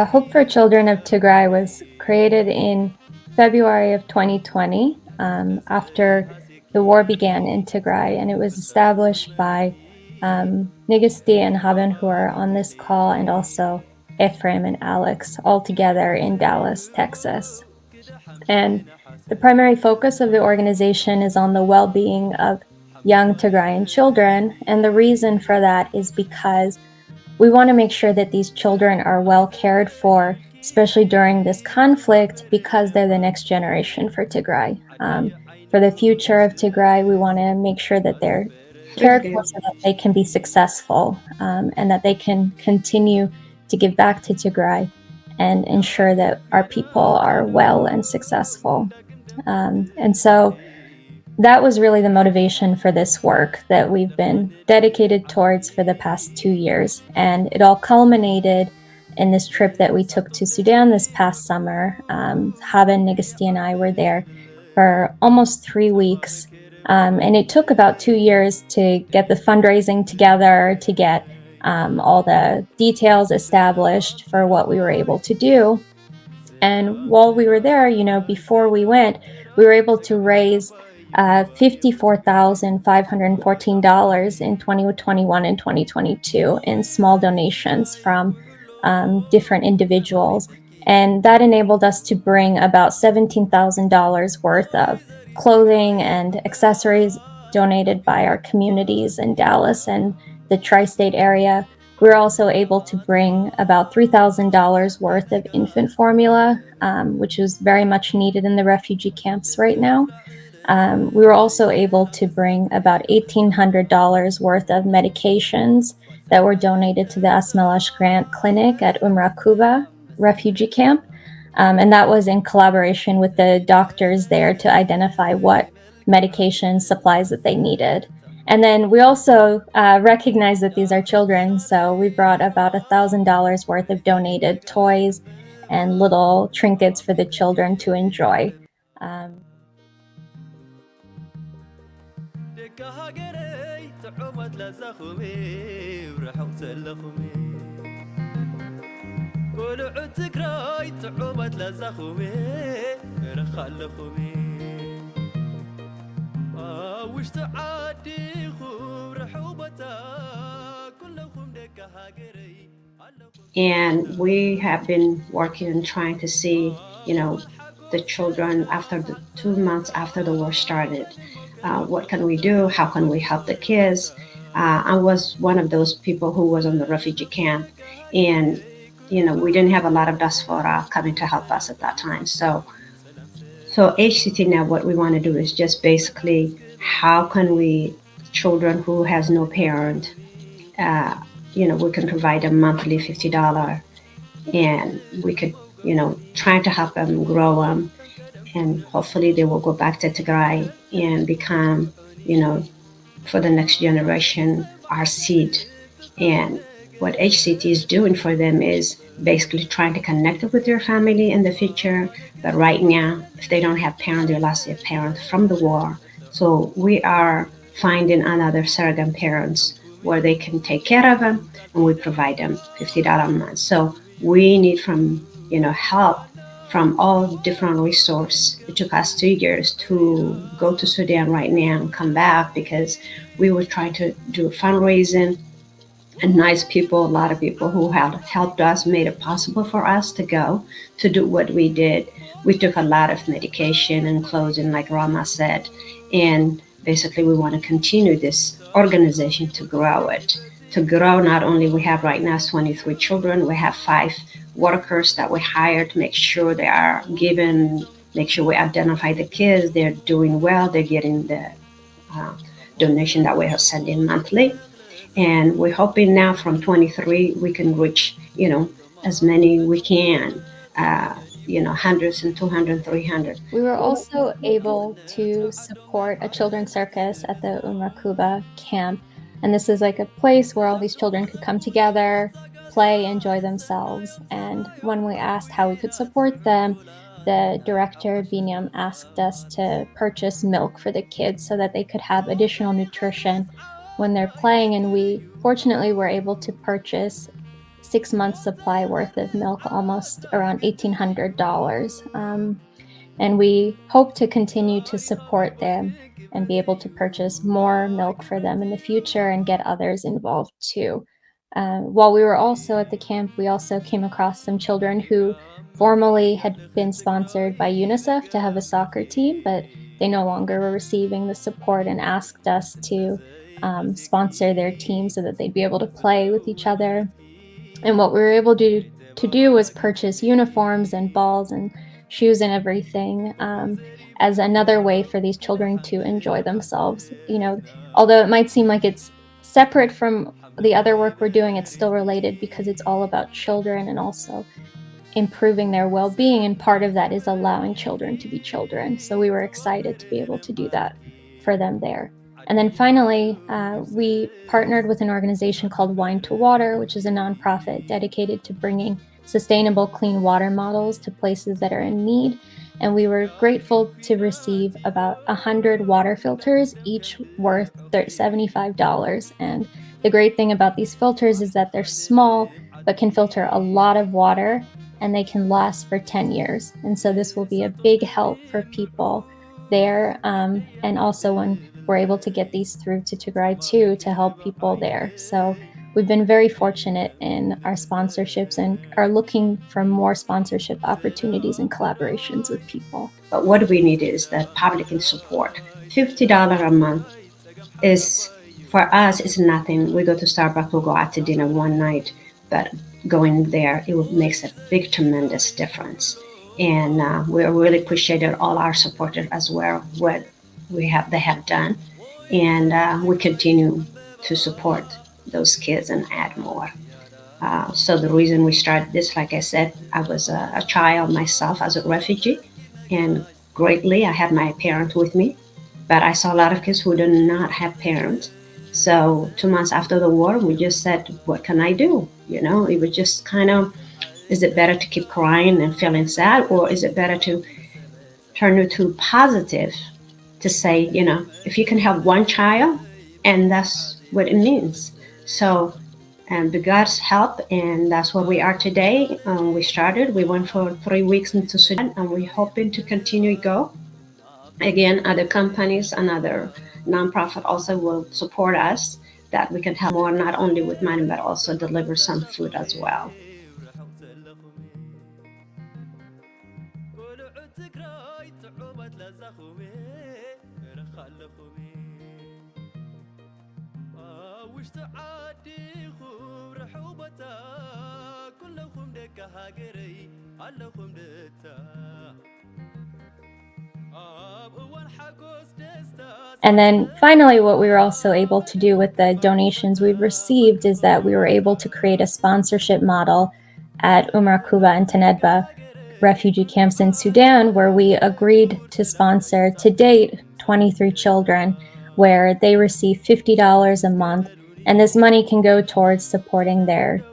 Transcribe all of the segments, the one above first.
Hope for Children of Tigray was created in February of 2020 after the war began in Tigray, and it was established by Nigasti and Haben, who are on this call, and also Ephraim and Alex, all together in Dallas, Texas. And the primary focus of the organization is on the well-being of young Tigrayan children, and the reason for that is because we want to make sure that these children are well cared for, especially during this conflict, because they're the next generation for Tigray. For the future of Tigray, we want to make sure that they're cared for so that they can be successful and that they can continue to give back to Tigray and ensure that our people are well and successful. And so that was really the motivation for this work that we've been dedicated towards for the past 2 years. And it all culminated in this trip that we took to Sudan this past summer. Haben, Nigasti, and I were there for almost 3 weeks. And it took about 2 years to get the fundraising together, to get all the details established for what we were able to do. And while we were there, before we went, we were able to raise $54,514 in 2021 and 2022 in small donations from different individuals. And that enabled us to bring about $17,000 worth of clothing and accessories donated by our communities in Dallas and the tri-state area. We were also able to bring about $3,000 worth of infant formula, which is very much needed in the refugee camps right now. We were also able to bring about $1,800 worth of medications that were donated to the Asmelash Grant Clinic at Kuba refugee camp. And that was in collaboration with the doctors there to identify what medication supplies that they needed. And then we also recognize that these are children, so we brought about $1,000 worth of donated toys and little trinkets for the children to enjoy. And we have been working and trying to see, the children after the 2 months after the war started. What can we do? How can we help the kids? I was one of those people who was on the refugee camp, and we didn't have a lot of diaspora coming to help us at that time. So HCT now, what we want to do is just basically, how can we, children who has no parent, we can provide them monthly $50, and we could, try to help them grow them, and hopefully they will go back to Tigray and become, for the next generation, our seed. And what HCT is doing for them is basically trying to connect with their family in the future. But right now, if they don't have parents, they lost their parent from the war. So we are finding another surrogate parents where they can take care of them, and we provide them $50 a month. So we need help from all different resources. It took us 2 years to go to Sudan right now and come back, because we were trying to do fundraising, and nice people, a lot of people who have helped us, made it possible for us to go to do what we did. We took a lot of medication and clothing, like Rama said, and basically we want to continue this organization to grow it. To grow, not only we have right now 23 children, we have 5 workers that we hire to make sure they are given, make sure we identify the kids, they're doing well, they're getting the donation that we are sending monthly. And we're hoping now from 23, we can reach, as many we can, hundreds and 200, 300. We were also able to support a children's circus at the Kuba camp. And this is like a place where all these children could come together play, enjoy themselves. And when we asked how we could support them, the director, Binyam, asked us to purchase milk for the kids so that they could have additional nutrition when they're playing. And we fortunately were able to purchase 6 months supply worth of milk, almost around $1,800. And we hope to continue to support them and be able to purchase more milk for them in the future and get others involved too. While we were also at the camp, we also came across some children who formerly had been sponsored by UNICEF to have a soccer team, but they no longer were receiving the support and asked us to sponsor their team so that they'd be able to play with each other. And what we were able to do was purchase uniforms and balls and shoes and everything, as another way for these children to enjoy themselves. Although it might seem like it's separate from the other work we're doing, it's still related because it's all about children and also improving their well-being. And part of that is allowing children to be children. So we were excited to be able to do that for them there. And then finally, we partnered with an organization called Wine to Water, which is a nonprofit dedicated to bringing sustainable clean water models to places that are in need. And we were grateful to receive about 100 water filters, each worth $75. And the great thing about these filters is that they're small, but can filter a lot of water, and they can last for 10 years. And so this will be a big help for people there. And also when we're able to get these through to Tigray too, to help people there. So we've been very fortunate in our sponsorships and are looking for more sponsorship opportunities and collaborations with people. But what we need is that public support. $50 a month is, for us, is nothing. We go to Starbucks, we'll go out to dinner one night, but going there, it makes a big, tremendous difference. And we really appreciated all our supporters as well, what they have done. And we continue to support those kids and add more. So the reason we started this, like I said, I was a child myself as a refugee, and greatly I had my parents with me, but I saw a lot of kids who did not have parents. So 2 months after the war, we just said, what can I do? It was just kind of, is it better to keep crying and feeling sad, or is it better to turn it to positive, to say, if you can have one child, and that's what it means. So, and with God's help, and that's where we are today. We went for 3 weeks into Sudan, and we're hoping to continue to go. Again, other companies and other nonprofit also will support us, that we can help more, not only with money, but also deliver some food as well. And then finally, what we were also able to do with the donations we've received is that we were able to create a sponsorship model at Kuba and Tenedba refugee camps in Sudan, where we agreed to sponsor to date 23 children, where they receive $50 a month. And this money can go towards supporting their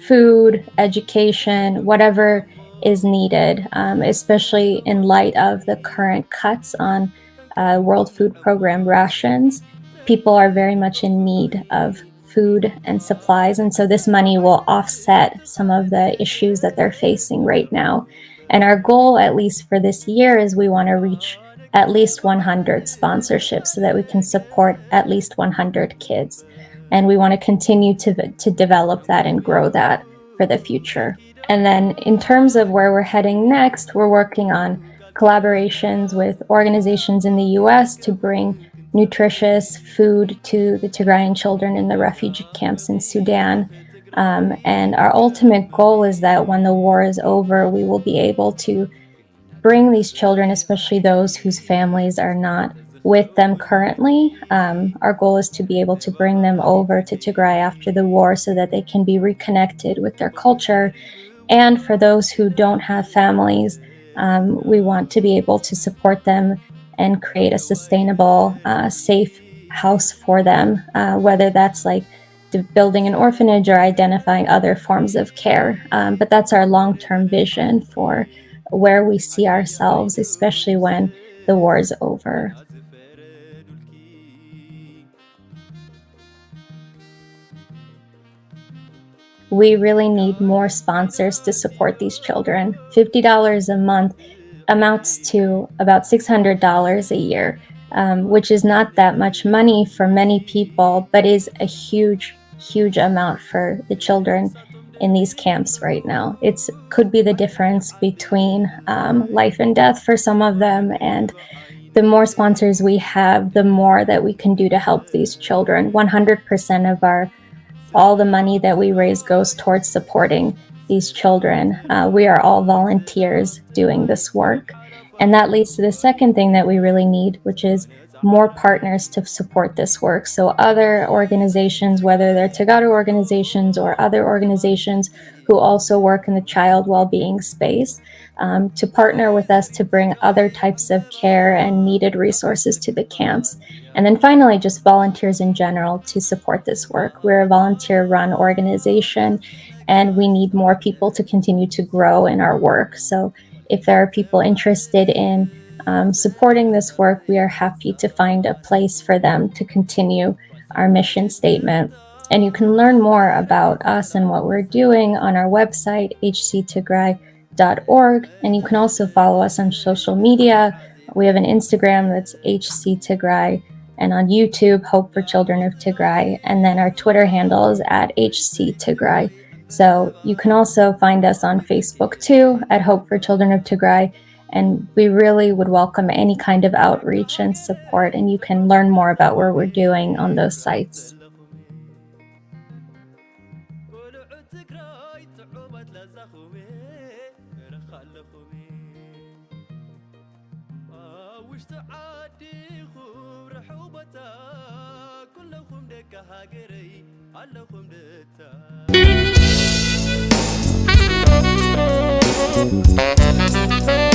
food, education, whatever is needed, especially in light of the current cuts on World Food Program rations. People are very much in need of food and supplies, and so this money will offset some of the issues that they're facing right now. And our goal, at least for this year, is we want to reach at least 100 sponsorships so that we can support at least 100 kids. And we want to continue to develop that and grow that for the future. And then in terms of where we're heading next, we're working on collaborations with organizations in the US to bring nutritious food to the Tigrayan children in the refugee camps in Sudan. And our ultimate goal is that when the war is over, we will be able to bring these children, especially those whose families are not with them currently. Our goal is to be able to bring them over to Tigray after the war so that they can be reconnected with their culture. And for those who don't have families, we want to be able to support them and create a sustainable, safe house for them, whether that's like building an orphanage or identifying other forms of care. But that's our long-term vision for where we see ourselves, especially when the war is over. We really need more sponsors to support these children. $50 a month amounts to about $600 a year, which is not that much money for many people, but is a huge, huge amount for the children in these camps right now. It could be the difference between life and death for some of them, and the more sponsors we have, the more that we can do to help these children. 100% of all the money that we raise goes towards supporting these children. We are all volunteers doing this work. And that leads to the second thing that we really need, which is more partners to support this work. So other organizations, whether they're Tagato organizations or other organizations who also work in the child well-being space, to partner with us to bring other types of care and needed resources to the camps. And then finally, just volunteers in general to support this work. We're a volunteer-run organization, and we need more people to continue to grow in our work. So if there are people interested in supporting this work, we are happy to find a place for them to continue our mission statement. And you can learn more about us and what we're doing on our website, hctigray.org. And you can also follow us on social media. We have an Instagram that's hctigray, and on YouTube, Hope for Children of Tigray. And then our Twitter handle is at hctigray. So you can also find us on Facebook too, at Hope for Children of Tigray. And we really would welcome any kind of outreach and support. And you can learn more about what we're doing on those sites. Thank you.